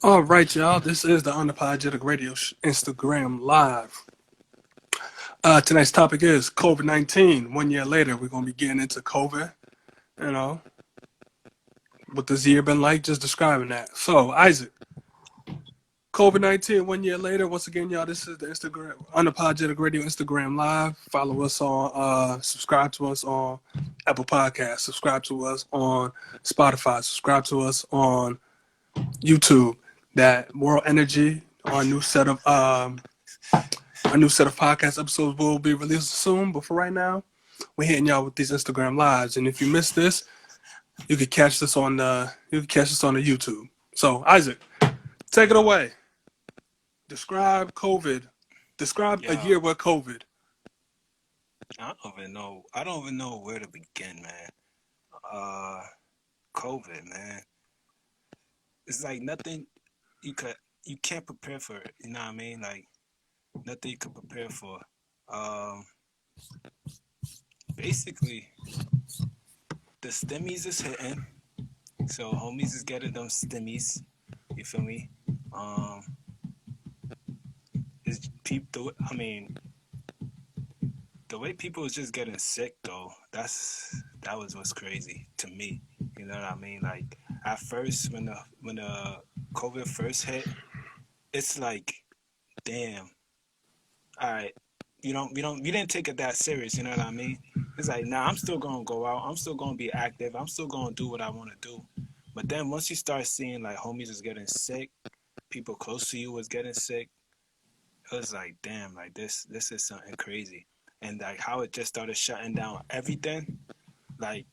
All right, y'all. This is the Unapologetic Radio Instagram Live. Tonight's topic is COVID-19. 1 year later, we're going to be getting into COVID. You know, what this year been like, just describing that. So, Isaac, COVID-19, 1 year later. Once again, y'all, this is the Instagram Unapologetic Radio Instagram Live. Follow us subscribe to us on Apple Podcasts, subscribe to us on Spotify, subscribe to us on YouTube. That Moral Energy, our new set of podcast episodes will be released soon. But for right now, we're hitting y'all with these Instagram lives. And if you missed this, you can catch this on the YouTube. So Isaac, take it away. Describe COVID. Describe a Yo, year with COVID. I don't even know. I don't even know where to begin, man. Uh, COVID, man. It's like nothing you can't prepare for it. You know what I mean? Like nothing you can prepare for. Um, Basically, the stimmies is hitting, so homies is getting them stimmies. You feel me? Um, is people? I mean, the way people was just getting sick though, that was what's crazy to me. You know what I mean? Like at first when the COVID first hit, it's like, damn, all right, we didn't take it that serious, you know what I mean? It's like, nah, I'm still gonna go out, I'm still gonna be active, I'm still gonna do what I wanna do. But then once you start seeing like homies was getting sick, people close to you was getting sick, it was like, damn, like this is something crazy. And like how it just started shutting down everything. Like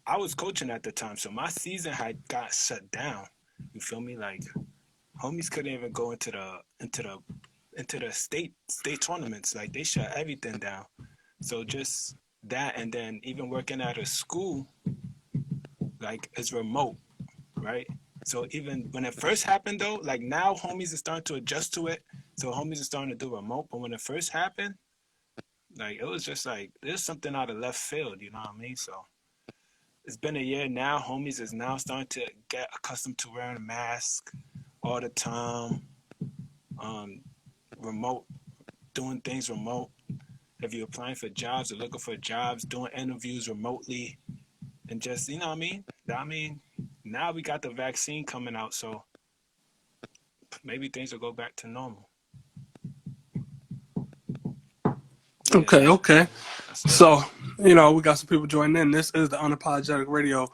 I was coaching at the time, so my season had got shut down. You feel me? Like homies couldn't even go into the state tournaments. Like they shut everything down. So just that, and then even working at a school, like it's remote, right? So even when it first happened though, like now homies are starting to adjust to it. So homies are starting to do remote. But when it first happened, like it was just like there's something out of left field, you know what I mean? So it's been a year now. Homies is now starting to get accustomed to wearing a mask all the time. Um, Remote, doing things remote. If you're applying for jobs or looking for jobs, doing interviews remotely, and just you know what I mean. I mean, now we got the vaccine coming out, so maybe things will go back to normal. Yeah, Okay. that's it. So, we got some people joining in. This is the Unapologetic Radio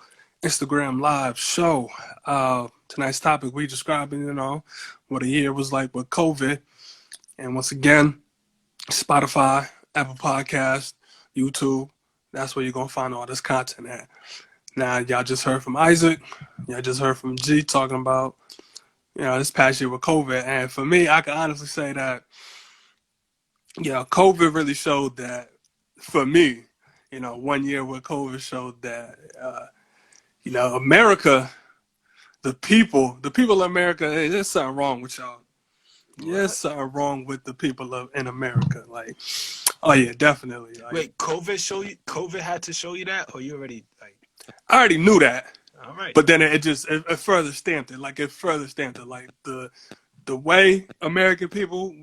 Instagram Live show. Tonight's topic, we describing, what a year was like with COVID. And once again, Spotify, Apple Podcast, YouTube. That's where you're going to find all this content at. Now, y'all just heard from Isaac. Y'all just heard from G talking about, this past year with COVID. And for me, I can honestly say that, COVID really showed that for me, 1 year with COVID showed that, America, the people of America, hey, there's something wrong with y'all. There's What? something wrong with the people in America. Like, oh yeah, definitely. Like, Wait, COVID show you? COVID had to show you that, or you already like? I already knew that, All right. but then it further stamped it. Like it further stamped it. Like the way American people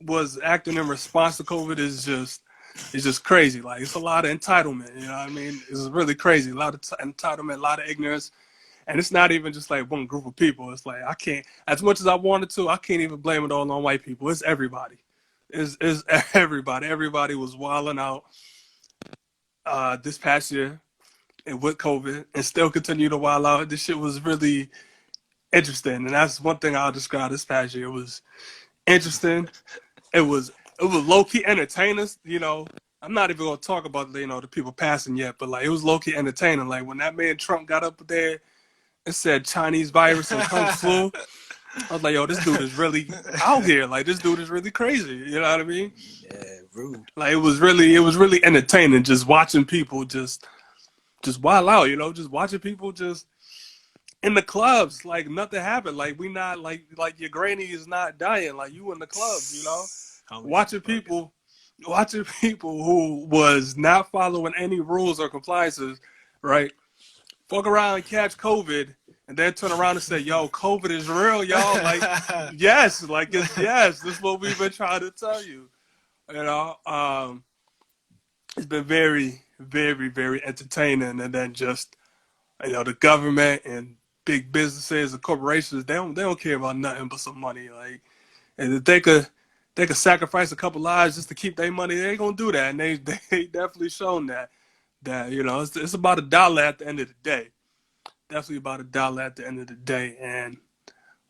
was acting in response to COVID is just crazy. Like it's a lot of entitlement. You know what I mean? It's really crazy. A lot of entitlement, a lot of ignorance. And it's not even just like one group of people. It's like I can't, as much as I wanted to, I can't even blame it all on white people. It's everybody. It's everybody. Everybody was wilding out this past year and with COVID and still continue to wild out. This shit was really interesting. And that's one thing I'll describe this past year. It was interesting. It was low key entertaining. I'm not even gonna talk about the people passing yet, but like it was low key entertaining. Like when that man Trump got up there and said Chinese virus and Kung flu, I was like, yo, this dude is really out here. Like this dude is really crazy. You know what I mean? Yeah, rude. Like it was really entertaining just watching people just wild out. Just watching people just in the clubs. Like nothing happened. Like we not like your granny is not dying. Like you in the clubs. Homies is Watching bugging. people watching people who was not following any rules or compliances, right? Fuck around and catch COVID and then turn around and say, "Yo, COVID is real, y'all." Like, yes, like it's yes. This is what we've been trying to tell you. You know, it's been very, very, very entertaining, and then just the government and big businesses and corporations, they don't care about nothing but some money. Like, and if they could sacrifice a couple lives just to keep their money, they ain't gonna do that. And they definitely shown that it's about $1 at the end of the day. Definitely about $1 at the end of the day. And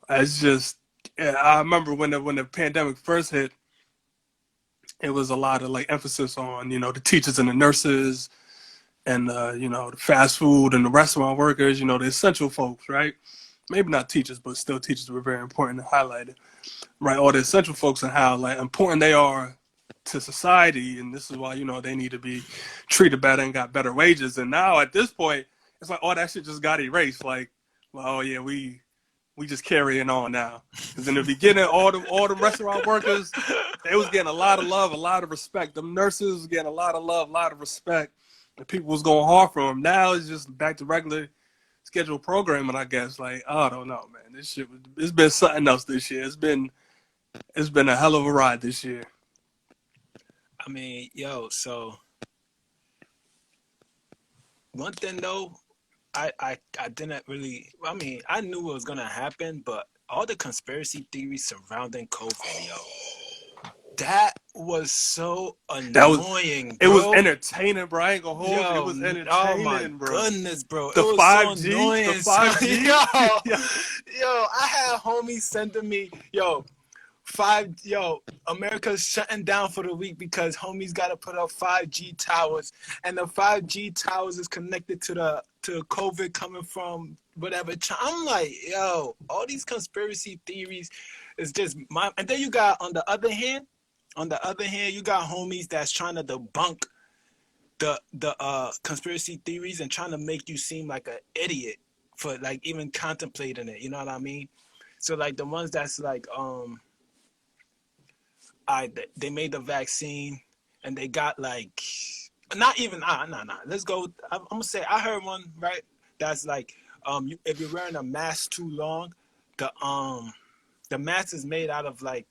it's just, yeah, I remember when the pandemic first hit, it was a lot of like emphasis on the teachers and the nurses and the fast food and the restaurant workers, the essential folks, right? Maybe not teachers, but still teachers were very important to highlight it, right? All the essential folks and how like important they are to society, and this is why they need to be treated better and got better wages. And now at this point, it's like all that shit just got erased. Like, well, oh yeah, we just carrying on now. Because in the beginning, all the restaurant workers, they was getting a lot of love, a lot of respect. Them nurses was getting a lot of love, a lot of respect. And people was going hard for them. Now it's just back to regular scheduled programming, I guess. Like, I don't know, man. It's been something else this year. It's been a hell of a ride this year. I mean, yo, so one thing though, I didn't really. I mean, I knew it was gonna happen, but all the conspiracy theories surrounding COVID, yo, that was so annoying. It was entertaining, bro. I ain't gonna hold you. It was entertaining, oh my bro. goodness, bro. The it was 5G, so annoying. the 5G. Yo, I had homies sending me, America's shutting down for the week because homies got to put up 5G towers, and the 5G towers is connected to COVID coming from whatever. I'm like, yo, all these conspiracy theories is just my. And then you got on the other hand, you got homies that's trying to debunk the conspiracy theories and trying to make you seem like an idiot for like even contemplating it. You know what I mean? So like the ones that's like they made the vaccine and they got like not even let's go. I'm gonna say I heard one right that's like if you're wearing a mask too long, the mask is made out of like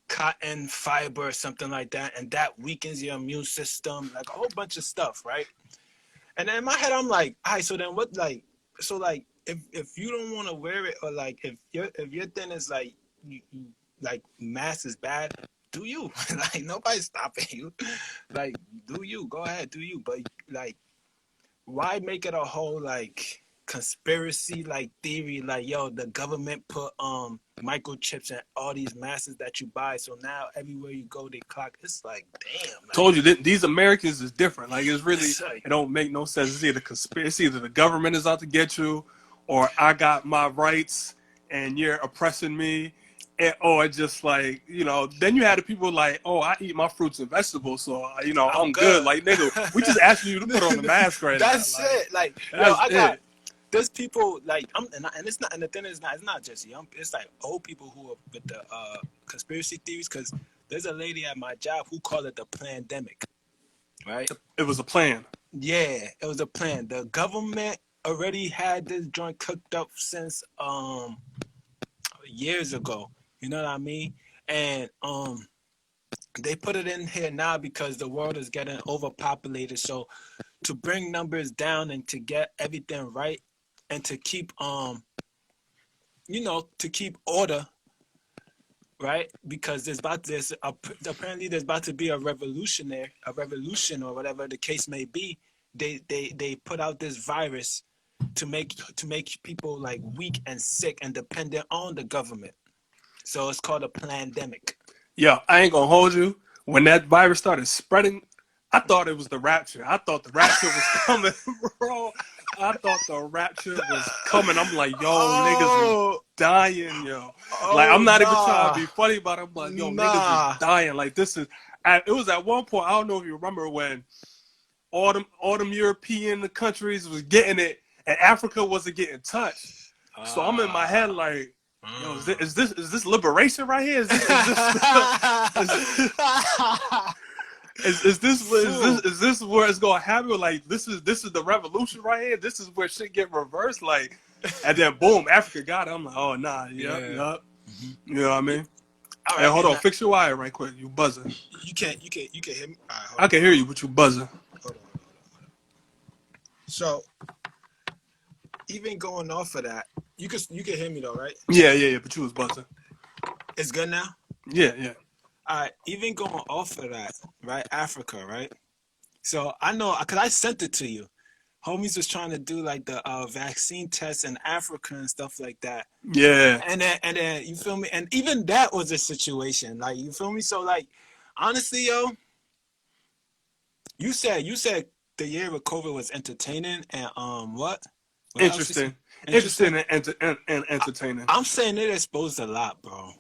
cotton fiber or something like that, and that weakens your immune system, like a whole bunch of stuff, right? And then in my head I'm like, all right, so then what, like, so like if you don't want to wear it, or like if your thing is like you like mask is bad, do you? Like nobody's stopping you. Like do you, go ahead, do you, but like why make it a whole like conspiracy like theory, like yo, the government put microchips in all these masks that you buy, so now everywhere you go they clock. It's like, damn, like, told you that these Americans is different. Like it's really, it don't make no sense. It's either conspiracy, either the government is out to get you, or I got my rights and you're oppressing me. Or just like, then you had the people like, oh, I eat my fruits and vegetables, so I'm good. Like, nigga, we just asking you to put on the mask right now. That's it. Like, I got there's people like and it's not, and the thing is, it's not just young. It's like old people who are with the conspiracy theories, because there's a lady at my job who called it the pandemic, right? It was a plan. Yeah, it was a plan. The government already had this joint cooked up since years ago. You know what I mean? And they put it in here now because the world is getting overpopulated. So to bring numbers down and to get everything right and to keep to keep order, right? Because apparently there's about to be a revolution or whatever the case may be. They put out this virus to make people like weak and sick and dependent on the government. So it's called a pandemic. Yeah, I ain't gonna hold you. When that virus started spreading, I thought it was the rapture. I thought the rapture was coming, bro. I thought the rapture was coming. I'm like, yo, niggas is dying, yo. Like, I'm not even trying to be funny about it. I'm like, yo, niggas is dying. Like, this is. It was at one point, I don't know if you remember, when all them European countries was getting it and Africa wasn't getting touched. So I'm in my head like, yo, is this liberation right here? Is this where it's gonna happen? Like, this is the revolution right here. This is where shit get reversed. Like, And then boom, Africa got it. I'm like, oh nah, yep, Yeah. yep. Hmm. You know what I mean? All Hey, right, hold and on, fix your wire right quick. You buzzing? you can hear me. All right, I can hear you, but you buzzing. hold on, hold on, hold on. So even going off of that, you can hear me though, right? Yeah, yeah, yeah. But you was buzzing. It's good now. Yeah, yeah. All right, even going off of that, right? Africa, right? So I know because I sent it to you. Homies was trying to do like the vaccine tests in Africa and stuff like that. Yeah. And then you feel me? And even that was a situation. Like you feel me? So like honestly, yo, you said the year with COVID was entertaining and what? What else you said? Interesting. Interesting. Interesting and entertaining. I'm saying it exposed a lot, bro.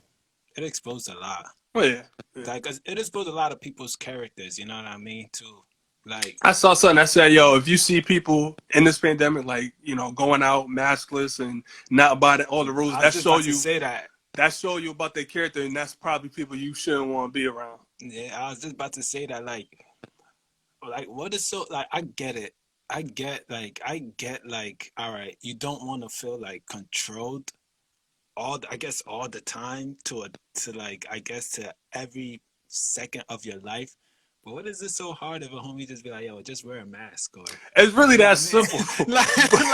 It exposed a lot. Oh yeah. Yeah. Like it exposed a lot of people's characters. You know what I mean? Too. Like I saw something that said, yo, if you see people in this pandemic, like, going out maskless and not abiding all the rules, I was just about to say that. that show you about their character, and that's probably people you shouldn't want to be around. Yeah, I was just about to say that. Like what is so like? I get it. I get like. All right, you don't want to feel like controlled I guess all the time to like I guess to every second of your life. But what is it so hard if a homie just be like, yo, just wear a mask or It's really you know that what I mean? simple. like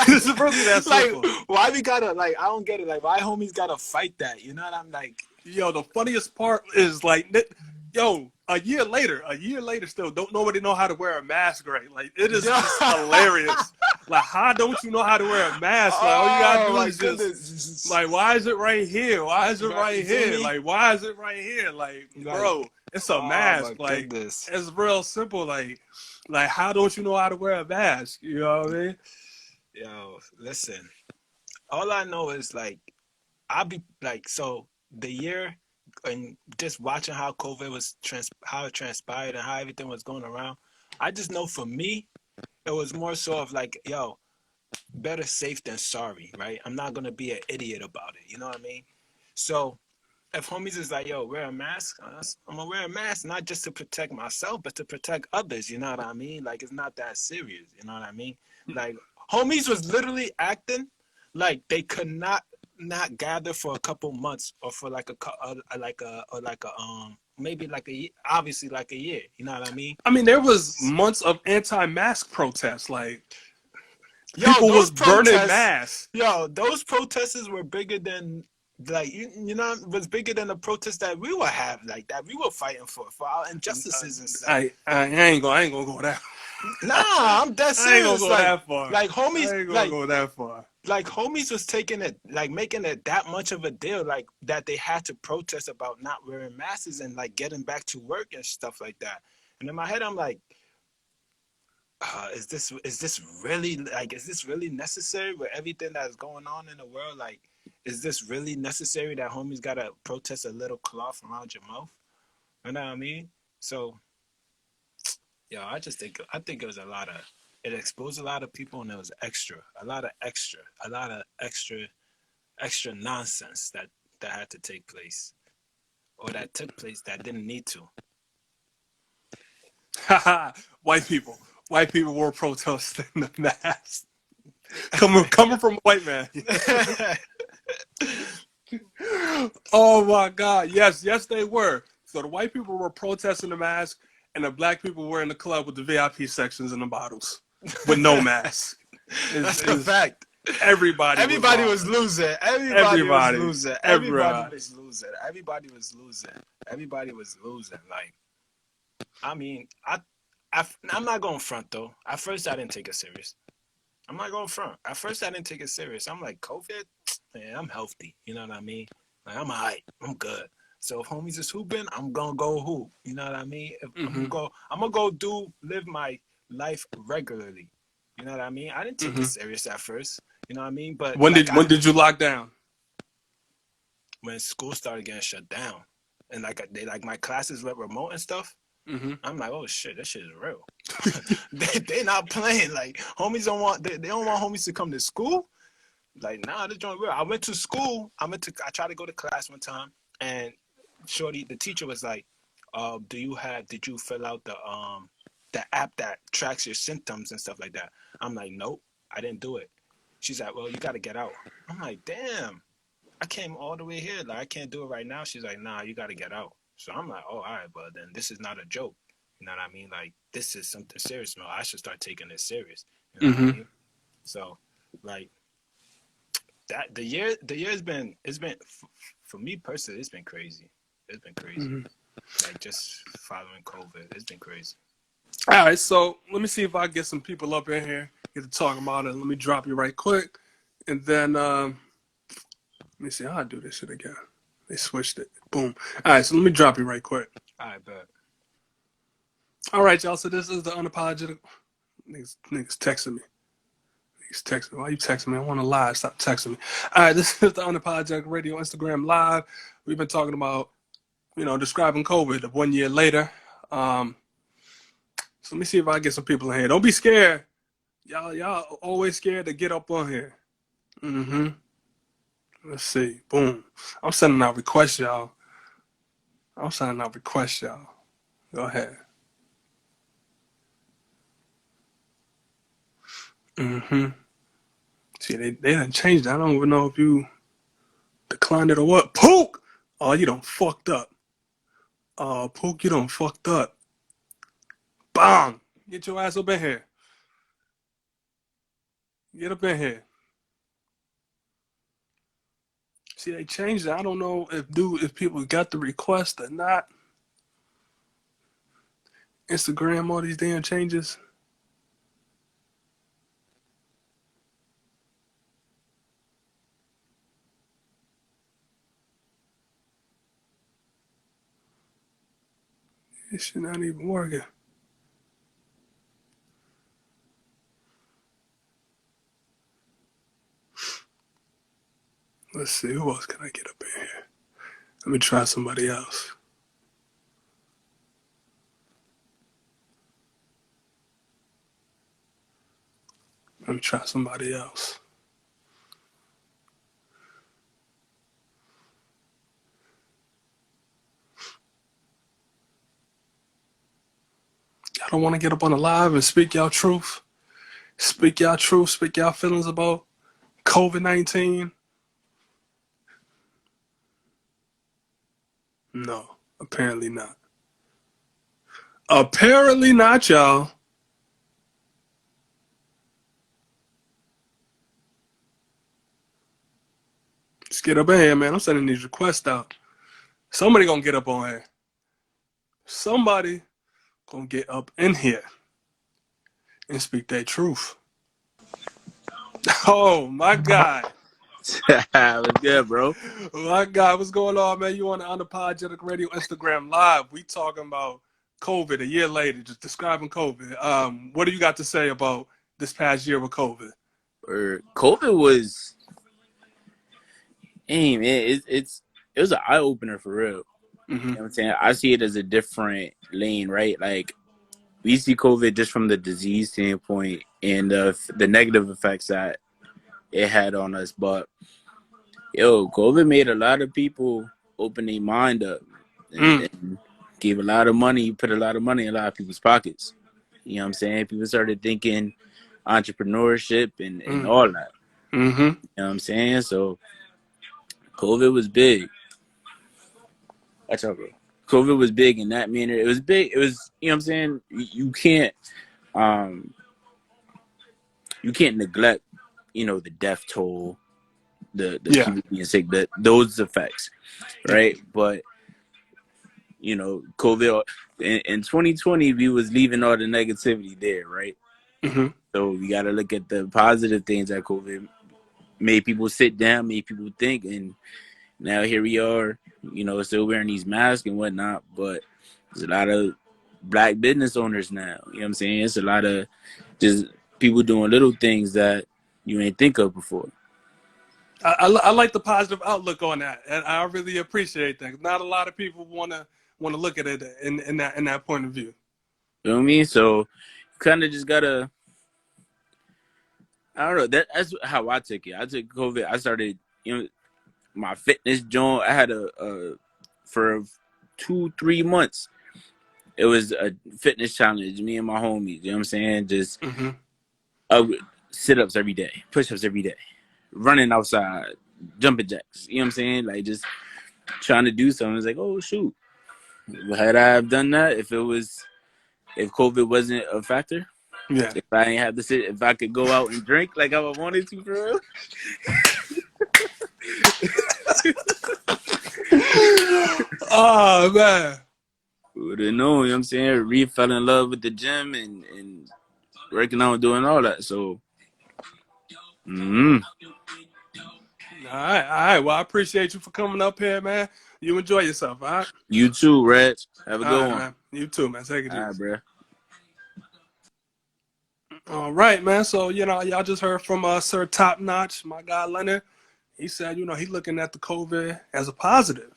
It's really that like simple. why we gotta like I don't get it. Like why homies gotta fight that? You know what I'm like Yo, the funniest part is like, yo, a year later, still don't nobody know how to wear a mask right. Like it is yo just hilarious. Like, how don't you know how to wear a mask? Like, all you gotta Oh do my is just goodness. like, why is it right here? Why is it Right, you right feel here? me? Like, why is it right here? Like, Like, bro, it's a oh my mask. Like, goodness. it's real simple. Like, how don't you know how to wear a mask? You know what I mean? Yo, listen. All I know is like I'll be like so the year and just watching how COVID was how it transpired and how everything was going around. I just know for me, it was more so of like, yo, better safe than sorry, right? I'm not gonna be an idiot about it. You know what I mean? So if homies is like, yo, wear a mask, I'm gonna wear a mask not just to protect myself, but to protect others. You know what I mean? Like it's not that serious. You know what I mean? Like homies was literally acting like they could not gather for a couple months or for like a maybe like obviously like a year. You know what I mean? I mean, there was months of anti-mask protests. Like, Yo, people those was burning protests, masks. those protesters were bigger than like you know was bigger than the protests that we were having like that we were fighting for our injustices and stuff. I ain't gonna go that. Nah, I'm dead I ain't gonna serious. go that far. Like homies, I ain't gonna go that far. like homies was taking it like making it that much of a deal like that they had to protest about not wearing masks and like getting back to work and stuff like that. And in my head, I'm like, is this really like is this really necessary with everything that's going on in the world? Like, is this really necessary that homies gotta protest a little cloth around your mouth? You know what I mean? So, yeah, I think it was a lot of it exposed a lot of people and it was a lot of extra nonsense that had to take place or that took place that didn't need to. white people, white people were protesting the mask. Coming from a white man. Oh my God! Yes, yes, they were. So the white people were protesting the mask, and the black people were in the club with the VIP sections and the bottles with no mask. That's a Is fact. everybody was Everybody was wilding. losing. Everybody was Everybody, losing. Everybody everybody. was losing. Everybody was losing. Everybody was losing. Like, I mean, I'm not going to front though. At first, I didn't take it serious. I'm not going to front. At first, I didn't take it serious. I'm like, COVID, man, I'm healthy. You know what I mean? Like, I'm alright. I'm good. So if homies is hooping, I'm gonna go hoop. You know what I mean? If Mm-hmm. I'm gonna go live my life regularly. You know what I mean? I didn't take it Mm-hmm. serious at first. You know what I mean? But When like did you lock down? when school started getting shut down, and like my classes went remote and stuff, Mm-hmm. I'm like, oh shit, that shit is real. they not playing. Like homies don't want they don't want homies to come to school. Like nah, this joint real. I went to school. I tried to go to class one time, and shorty, the teacher was like, did you fill out the app that tracks your symptoms and stuff like that? I'm like, nope, I didn't do it. She's like, well, you got to get out. I'm like, damn, I came all the way here. Like, I can't do it right now. She's like, nah, you got to get out. So I'm like, oh, all right, but then this is not a joke. You know what I mean? Like, this is something serious, man. I should start taking this serious. You know what I Mm-hmm. mean? So, like, that the year's been, it's been, for me personally, it's been crazy. It's been crazy. Mm-hmm. Like, just following COVID, it's been crazy. All right, so let me see if I get some people up in here get to talk about it. Let me drop you right quick, and then let me see how I do this shit again. They switched it. Boom. All right, so let me drop you right quick. All right, but All right, y'all. So this is the unapologetic. Niggas texting me. Niggas texting me. Why you texting me? I want to lie. Stop texting me. All right, this is the unapologetic radio Instagram live. We've been talking about, describing COVID 1 year later. So let me see if I get some people in here. Don't be scared. Y'all always scared to get up on here. Mm-hmm. Let's see. Boom. I'm sending out requests, y'all. Go ahead. Mm-hmm. See, they done changed it. I don't even know if you declined it or what. Pook! Oh, you done fucked up. Oh, Pook, you done fucked up. Bang! Get your ass up in here. Get up in here. See, they changed it. I don't know if people got the request or not. Instagram, all these damn changes. This shit not even working. Let's see, who else can I get up in here? Let me try somebody else. Let me try somebody else. Y'all don't want to get up on the live and speak y'all truth? Speak y'all truth, speak y'all feelings about COVID-19? No, apparently not. Apparently not, y'all. Just get up in here, man. I'm sending these requests out. Somebody gonna get up on here. Somebody gonna get up in here and speak their truth. Oh my God. What's good, bro? My God, what's going on, man? You on the Unapologetic Radio Instagram Live. We talking about COVID a year later, just describing COVID. What do you got to say about this past year with COVID? COVID was, hey man, it was an eye opener for real. Mm-hmm. You know what I'm saying? I see it as a different lane, right? Like we see COVID just from the disease standpoint and the negative effects that it had on us. But yo, COVID made a lot of people open their mind up and gave a lot of money, put a lot of money in a lot of people's pockets. You know what I'm saying? People started thinking entrepreneurship and all that. Mm-hmm. You know what I'm saying? So COVID was big. That's all, bro. COVID was big in that manner. It was big. It was, you know what I'm saying? Um, you can't neglect, the death toll, the Yeah. people being sick, those effects, Yeah. right? But COVID in 2020, we was leaving all the negativity there, right? Mm-hmm. So we got to look at the positive things that COVID made people sit down, made people think, and now here we are, still wearing these masks and whatnot, but there's a lot of black business owners now. You know what I'm saying? It's a lot of just people doing little things that you ain't think of before. I like the positive outlook on that, and I really appreciate that. Not a lot of people wanna look at it in that point of view. You know what I mean? So you kind of just gotta. I don't know. That's how I took it. I took COVID. I started, my fitness joint. I had for 2-3 months. It was a fitness challenge. Me and my homies. You know what I'm saying? Just Mm-hmm. uh, sit-ups every day, push-ups every day, running outside, jumping jacks. You know what I'm saying? Like just trying to do something. It's like, oh shoot, had I have done that if COVID wasn't a factor, Yeah. if I ain't have to sit, if I could go out and drink like I wanted to, for real. Oh man. Would have known, you know what I'm saying? Reed fell in love with the gym and working out and doing all that. So, All right. Well, I appreciate you for coming up here, man. You enjoy yourself, all right? you too, Reg. Have a All good right, one. man. You too, man. Take it All right, easy. bro. All right, man. So, y'all just heard from Sir Top Notch, my guy Leonard. He said, he's looking at the COVID as a positive.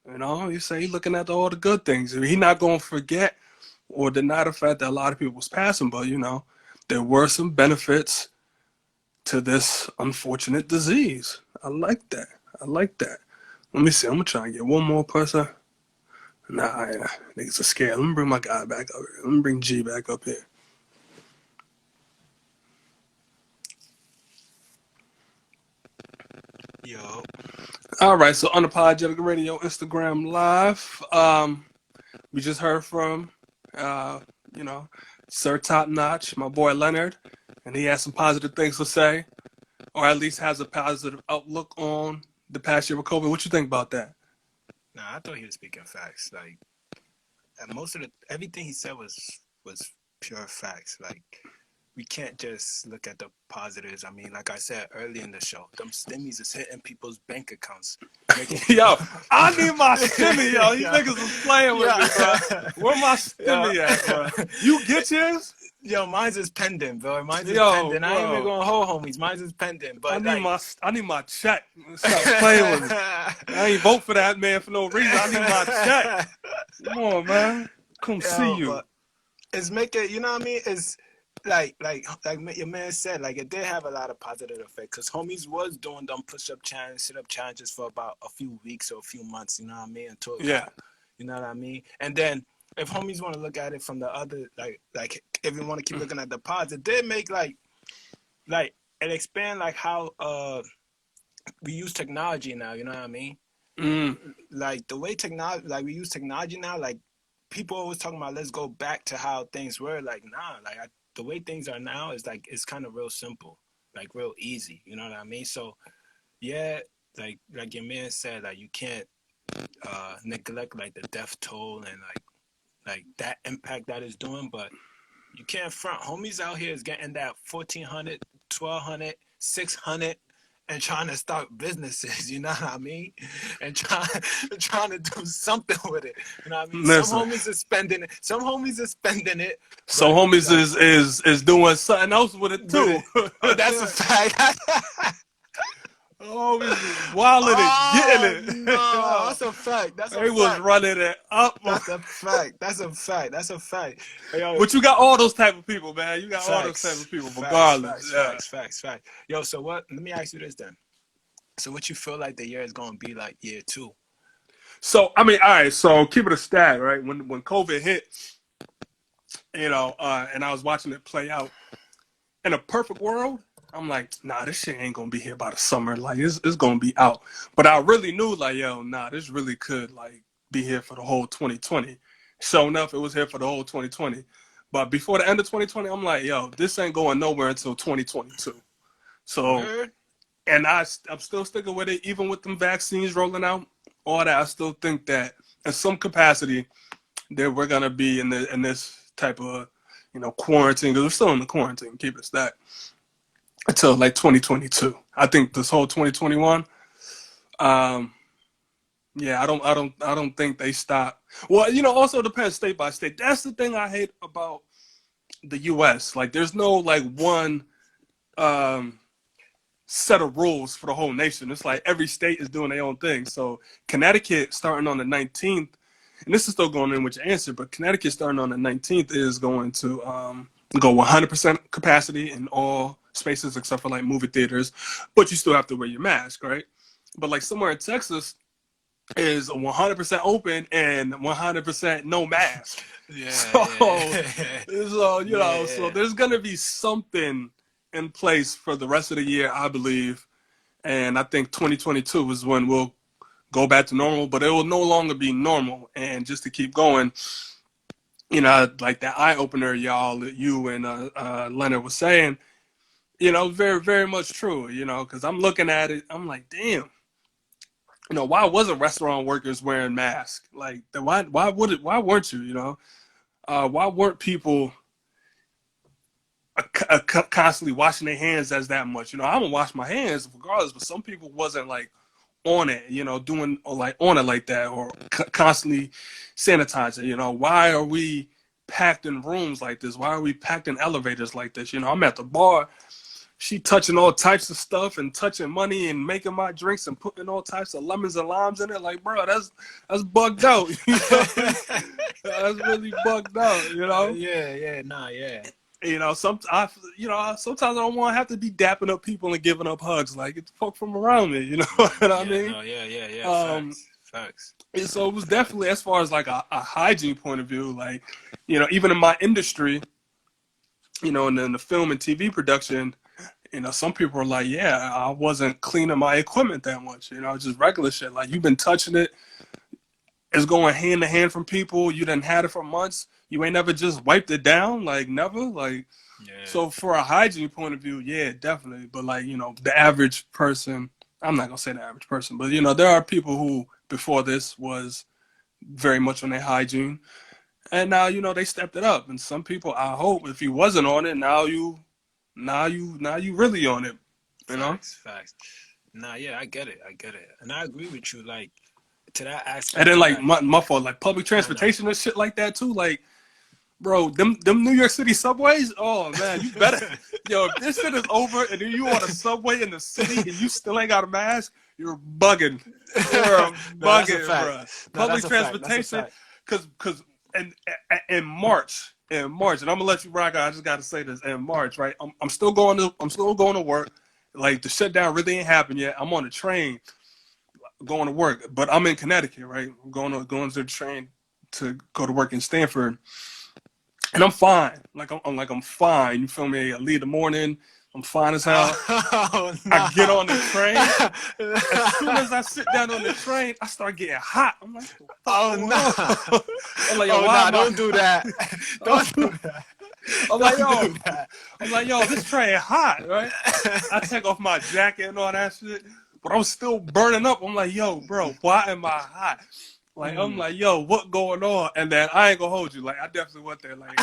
He said he's looking at all the good things. He's not going to forget or deny the fact that a lot of people was passing, but, there were some benefits to this unfortunate disease. I like that. Let me see. I'm going to try and get one more person. Nah, niggas are scared. Let me bring my guy back up here. Let me bring G back up here. Yo. All right, so Unapologetic Radio, Instagram Live. We just heard from, Sir Top Notch, my boy Leonard, and he has some positive things to say, or at least has a positive outlook on the past year of COVID. What you think about that? Nah, I thought he was speaking facts. Like, and everything he said was pure facts. Like, we can't just look at the positives. I mean, like I said early in the show, them stimmies is hitting people's bank accounts. Yo, I need my stimmy, yo. These niggas is playing with me, bro. Where my stimmy at, bro? You get yours? Yo, mine's is pending, bro. Mine's is pending. Bro. I ain't even going whole homies. Mine's is pending. But I need my check. Stop playing with me. I ain't vote for that man for no reason. I need my check. Come on, man. Come see you. But it's making, you know what I mean? It's like your man said, like it did have a lot of positive effect because homies was doing them push-up challenges, sit-up challenges for about a few weeks or a few months, you know what I mean? Until you know what I mean? And then if homies want to look at it from the other, like if you want to keep looking at the pods, it did make like it expand like how we use technology now, you know what I mean? Like the way technology, like we use technology now, like people always talking about let's go back to how things were. Like nah, the way things are now is like it's kind of real simple, like real easy. You know what I mean? So yeah, like your man said, like you can't neglect like the death toll and like that impact that is doing, but you can't front. Homies out here is getting that 1,400, 1,200, 600 and trying to start businesses, you know what I mean? And trying to do something with it. You know what I mean? Listen. Some homies are spending it. Some homies is doing something else with it too. Oh, that's a fact. Homies is wilding and getting it. No, that's a fact. They was running it up. That's a fact. Yo, but you got all those type of people, man. You got all those type of people, regardless. Facts. Yo, so what? Let me ask you this then. So what you feel like the year is going to be like year 2? So, I mean, all right, so keep it a stat, right? When COVID hit, and I was watching it play out, in a perfect world, I'm like, nah, this shit ain't gonna be here by the summer. Like, it's gonna be out. But I really knew, like, yo, nah, this really could, like, be here for the whole 2020. Sure enough, it was here for the whole 2020. But before the end of 2020, I'm like, yo, this ain't going nowhere until 2022. So, and I'm still sticking with it, even with them vaccines rolling out, all that. I still think that in some capacity that we're gonna be in this type of, quarantine, because we're still in the quarantine, keep it that, until like 2022. I think this whole 2021, yeah, I don't think they stop. Well, also depends state by state. That's the thing I hate about the US. Like there's no like one set of rules for the whole nation. It's like every state is doing their own thing. So Connecticut starting on the 19th, and this is still going in with your answer, but Connecticut starting on the 19th is going to go 100% capacity in all spaces except for like movie theaters, but you still have to wear your mask, right? But like somewhere in Texas is 100% open and 100% no mask. Yeah. So, so there's gonna be something in place for the rest of the year, I believe. And I think 2022 is when we'll go back to normal, but it will no longer be normal. And just to keep going, like that eye opener, y'all, you and Leonard was saying, very, very much true, because I'm looking at it, I'm like, damn, why wasn't restaurant workers wearing masks? Like, why weren't you, why weren't people constantly washing their hands as that much? I'm gonna wash my hands regardless, but some people wasn't like on it, doing or like on it like that, or constantly sanitizing. Why are we packed in rooms like this? Why are we packed in elevators like this? I'm at the bar, she touching all types of stuff and touching money and making my drinks and putting all types of lemons and limes in it. Like, bro, that's bugged out. That's really bugged out. Yeah, nah, yeah. Sometimes I don't want to have to be dapping up people and giving up hugs. Like, get the fuck from around me. You know what I mean? No, yeah. Facts. And so it was definitely, as far as like a hygiene point of view, like, even in my industry, in the film and TV production, some people are like, yeah, I wasn't cleaning my equipment that much. Just regular shit. Like, you've been touching it. It's going hand to hand from people. You done had it for months. You ain't never just wiped it down. Like, never. Like, Yeah. So for a hygiene point of view, yeah, definitely. But like, the average person, I'm not going to say the average person, but there are people who before this was very much on their hygiene. And now, they stepped it up. And some people, I hope, if you wasn't on it, now you really on it. Facts. Nah, yeah, I get it. And I agree with you, like, to that aspect. And then like my fault, like public transportation and shit like that too. Like, bro, them New York City subways, oh man, you better if this shit is over and then you on a subway in the city and you still ain't got a mask, you're bugging. You're bugging, bro. Public transportation, because in March, and I'm gonna let you rock out. I just gotta say this. In March, right? I'm still going to work. Like, the shutdown really ain't happened yet. I'm on the train going to work, but I'm in Connecticut, right? I'm going to the train to go to work in Stanford, and I'm fine. I'm fine. You feel me? I leave the morning. I'm fine as hell. Oh, nah. I get on the train. As soon as I sit down on the train, I start getting hot. I'm like, oh no! Nah. I'm like, yo, don't do that. Don't do that. I'm like, yo, this train hot, right? I take off my jacket and all that shit, but I'm still burning up. I'm like, yo, bro, why am I hot? Like, I'm like, yo, what going on? And then I ain't gonna hold you. Like, I definitely went there. Like,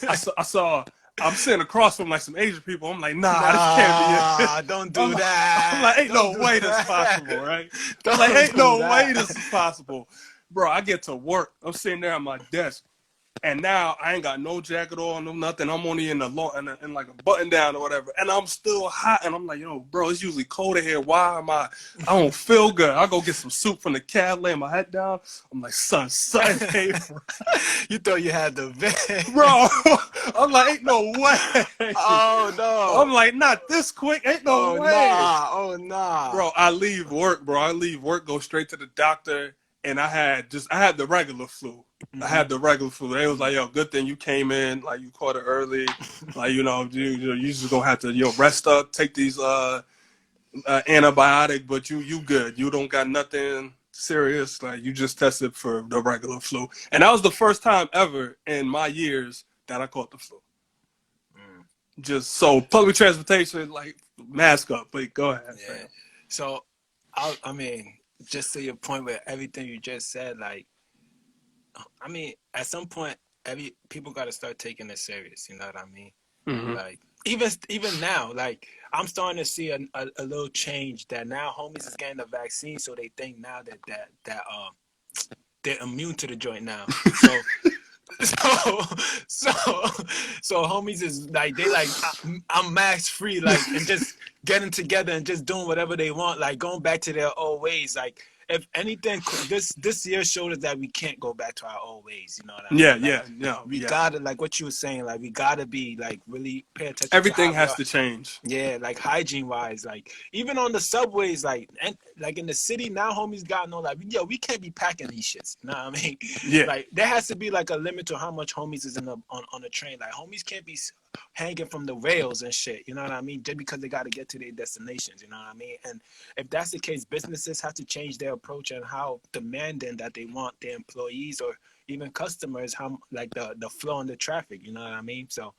I saw. I'm sitting across from like some Asian people. I'm like, nah, this can't be it. Don't do that. I'm like, ain't no way this is possible, right? I'm like, ain't no way this is possible. Bro, I get to work. I'm sitting there at my desk. And now I ain't got no jacket on, no nothing. I'm only in like a button down or whatever. And I'm still hot. And I'm like, yo, bro, it's usually cold in here. Why am I don't feel good. I go get some soup from the cab, lay my head down. I'm like, son, hey, you thought you had the vent. Bro, I'm like, ain't no way. Oh, no. I'm like, not this quick. Ain't no way. Nah. Bro, I leave work, go straight to the doctor. And I had the regular flu. Mm-hmm. I had the regular flu. They was like, yo, good thing you came in, like you caught it early. Like, you just gonna have to, rest up, take these antibiotic, but you good. You don't got nothing serious. Like, you just tested for the regular flu. And that was the first time ever in my years that I caught the flu. Just so public transportation, like, mask up. But go ahead. Yeah. Man. So, I mean, just to your point with everything you just said, like, I mean, at some point, people got to start taking it serious. You know what I mean? Mm-hmm. Like, even now, like, I'm starting to see a little change that now homies is getting the vaccine, so they think now that they're immune to the joint now. So homies is like, they like, I'm mask free, like, and just getting together and just doing whatever they want, like going back to their old ways. Like, if anything, this year showed us that we can't go back to our old ways. You know what I mean? We gotta, like what you were saying, like, we gotta be like really pay attention. Everything has to change. Yeah, like hygiene wise, like even on the subways, like, and like in the city now, homies got no, like, yo, we can't be packing these shits. You know what I mean? Yeah. Like, there has to be like a limit to how much homies is on the train. Like, homies can't be hanging from the rails and shit. You know what I mean? Just because they got to get to their destinations. You know what I mean? And if that's the case, businesses have to change their approach and how demanding that they want their employees or even customers, how like the flow and the traffic. You know what I mean? So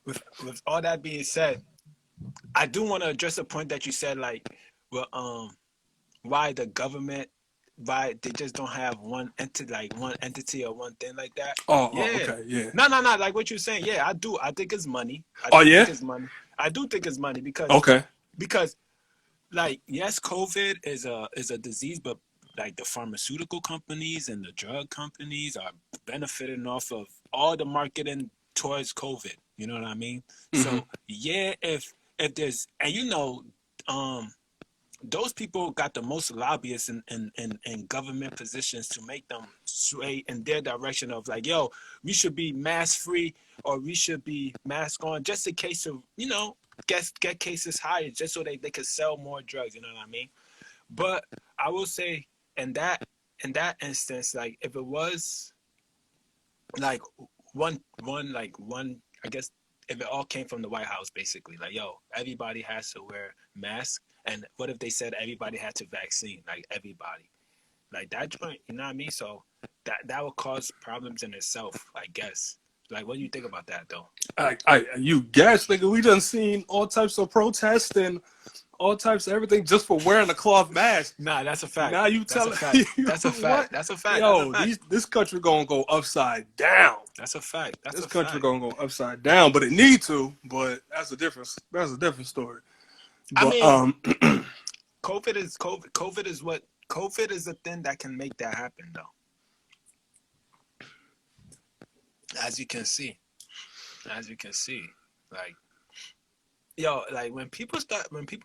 with all that being said, I do want to address a point that you said, like, well, why the government, why they just don't have one entity or one thing like that. Oh, Yeah. okay, yeah. No, like what you're saying. Yeah, I do. I think it's money. Oh, yeah? Think it's money. I do think it's money Okay. because like, yes, COVID is a disease, but like the pharmaceutical companies and the drug companies are benefiting off of all the marketing towards COVID. You know what I mean? So yeah, if there's, and those people got the most lobbyists in government positions to make them sway in their direction of like, yo, we should be mask free or we should be mask on, just in case of, get cases higher, just so they could sell more drugs. You know what I mean? But I will say in that instance, like if it was like one, I guess if it all came from the White House, basically, like, yo, everybody has to wear masks. And what if they said everybody had to vaccine, like everybody, like that joint, you know what I mean? So that would cause problems in itself, I guess. Like, what do you think about that, though? You guess, nigga, we done seen all types of protests and all types of everything just for wearing a cloth mask. Nah, that's a fact. Now you tell me that's a fact. That's a fact. Yo, this country gonna go upside down. That's a fact. This country gonna go upside down, but it need to. But that's a different story. But, I mean, COVID is the thing that can make that happen, though. As you can see, like, yo, like when people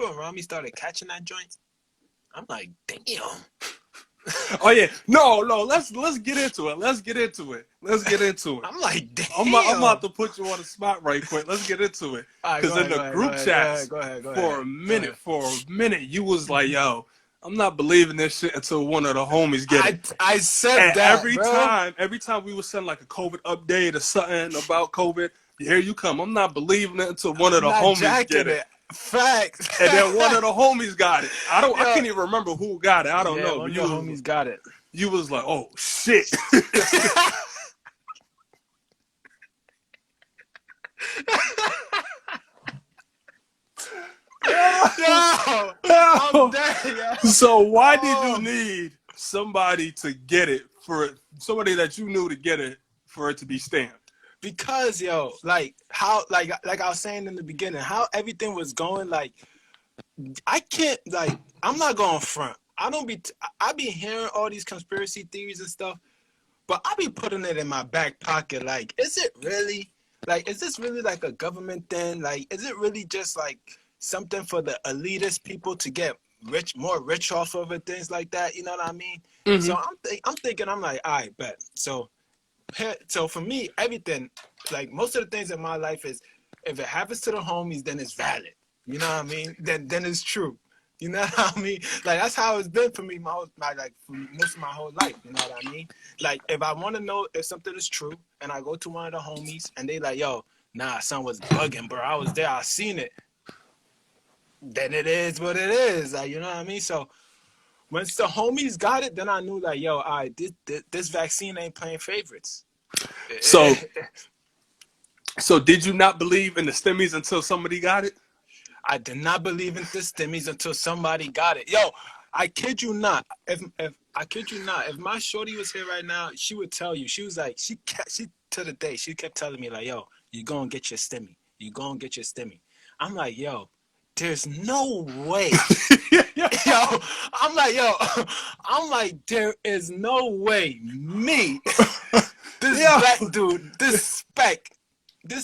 around me started catching that joint, I'm like, damn. Oh yeah, no, let's get into it. I'm like, damn. I'm about to put you on the spot right quick. Let's get into it. Because in the group chats, for a minute, you was like, yo, I'm not believing this shit until one of the homies get it. I said that every time we would send like a COVID update or something about COVID, here you come. I'm not believing it until one of the homies get it. Facts. And then one of the homies got it. I can't even remember who got it. I don't know. One of the homies got it. You was like, oh shit. I'm dead, yo. So why did you need somebody to get it, somebody that you knew to get it for it to be stamped? Because, yo, like how, like I was saying in the beginning, how everything was going, like, I can't, like, I'm not going front. I be hearing all these conspiracy theories and stuff, but I be putting it in my back pocket. Like, is it really, like, is this really like a government thing? Like, is it really just like something for the elitist people to get more rich off of it, things like that? You know what I mean? So I'm thinking, I'm like, all right, bet. So for me, everything, like most of the things in my life is, if it happens to the homies, then it's valid. You know what I mean? Then it's true. You know what I mean? Like, that's how it's been for me for most of my whole life. You know what I mean? Like, if I want to know if something is true, and I go to one of the homies, and they like, yo, nah, son was bugging, bro. I was there. I seen it. Then it is what it is. Like, you know what I mean? So once the homies got it, then I knew, like, yo, all right, this vaccine ain't playing favorites. So did you not believe in the stimmies until somebody got it? I did not believe in the stimmies until somebody got it. Yo, I kid you not. If my shorty was here right now, she would tell you. She was like, she to the day, she kept telling me, like, yo, you go and get your stimmy. You go and get your stimmy. I'm like, yo, there's no way. I'm like, there is no way me, this black dude, this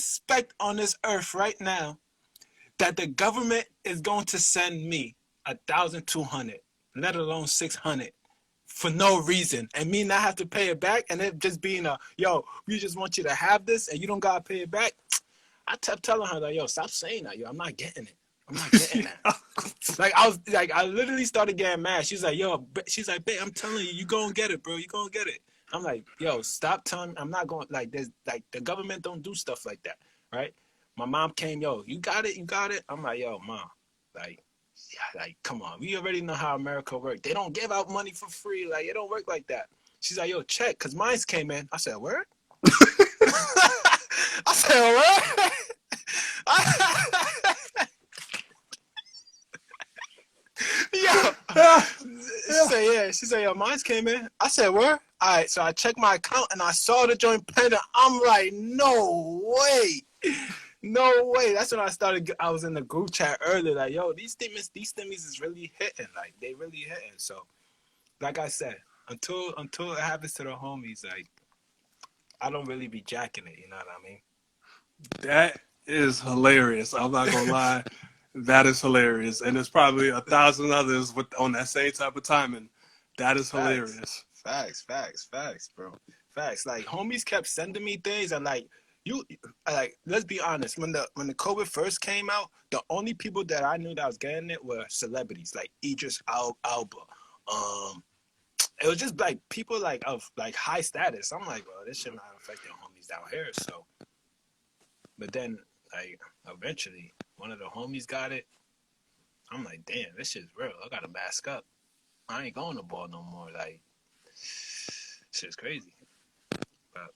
speck on this earth right now, that the government is going to send me 1,200, let alone 600, for no reason, and me not have to pay it back, and it just being we just want you to have this, and you don't gotta pay it back. I kept telling her, like, yo, stop saying that, yo, I'm not getting it. I'm not getting that. I literally started getting mad. She's like, yo, babe, I'm telling you, you go and get it, bro. You go and get it. I'm like, yo, stop telling me. I'm not going, like, there's, like, the government don't do stuff like that. right? My mom came, yo, you got it, you got it. I'm like, yo, mom, like, yeah, like, come on, we already know how America works. They don't give out money for free. Like, it don't work like that. She's like, yo, check, cause mine's came in. I said, where? I said, what? Yo, she said, yeah. She said, yo, mine's came in. I said, where? All right, so I checked my account and I saw the joint pending. I'm like, no way. No way. That's when I started. I was in the group chat earlier, like, yo, these stimmies is really hitting. Like, they really hitting. So, like I said, until it happens to the homies, like, I don't really be jacking it. You know what I mean? That is hilarious. I'm not gonna lie. That is hilarious, and there's probably 1,000 others on that same type of timing. That is hilarious. Facts, bro. Facts. Like, homies kept sending me things, and like, let's be honest. When the COVID first came out, the only people that I knew that was getting it were celebrities, like Idris Elba. It was just like people like of like high status. I'm like, well, this should not affect the homies down here. So, but then like eventually, one of the homies got it. I'm like, damn, this shit's real. I gotta mask up. I ain't going to ball no more. Like, shit's crazy. But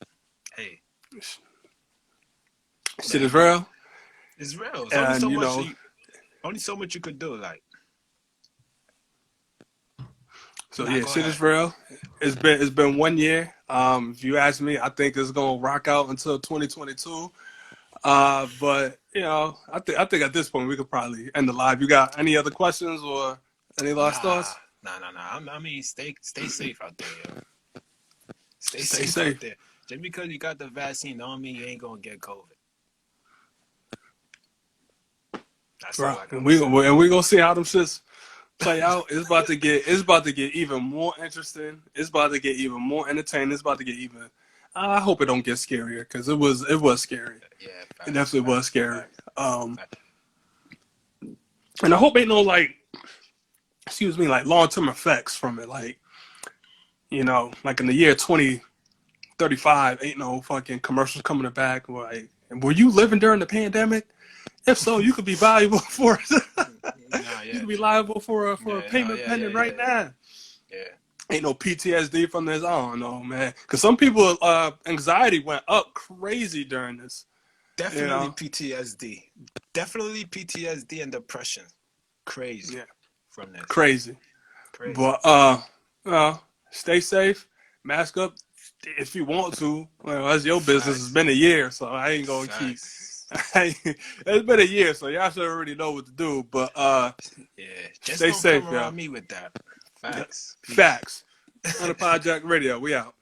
hey, Shit is real. it's real. It's And, only so much you could do. Like, so yeah, shit is real. It's been 1 year. If you ask me, I think it's gonna rock out until 2022. But I think at this point we could probably end the live. You got any other questions or any last thoughts? Nah. I mean, stay safe out there, yo. Stay Stay safe safe. out there. Just because you got the vaccine don't mean you ain't gonna get COVID. That's all I Bro, and we gonna see how them shits play out. It's about to get even more interesting. It's about to get even more entertaining. It's about to get even. I hope it don't get scarier because it was scary. Yeah, It definitely was scary. And I hope ain't no like long-term effects from it. Like like in the year 2035, ain't no fucking commercials coming back. Like, were you living during the pandemic? If so, you could be valuable for you could be liable for a payment pending right now. Yeah. Ain't no PTSD from this. I don't know, man. Because some people anxiety went up crazy during this. Definitely PTSD. Definitely PTSD and depression. Crazy. Yeah. From this. Crazy. But stay safe. Mask up if you want to. Well, that's your business. It's been a year, so I ain't gonna keep. It's been a year, so y'all should already know what to do. But just stay don't safe, come around me with that. Facts. Facts. Unapologetic Radio. We out.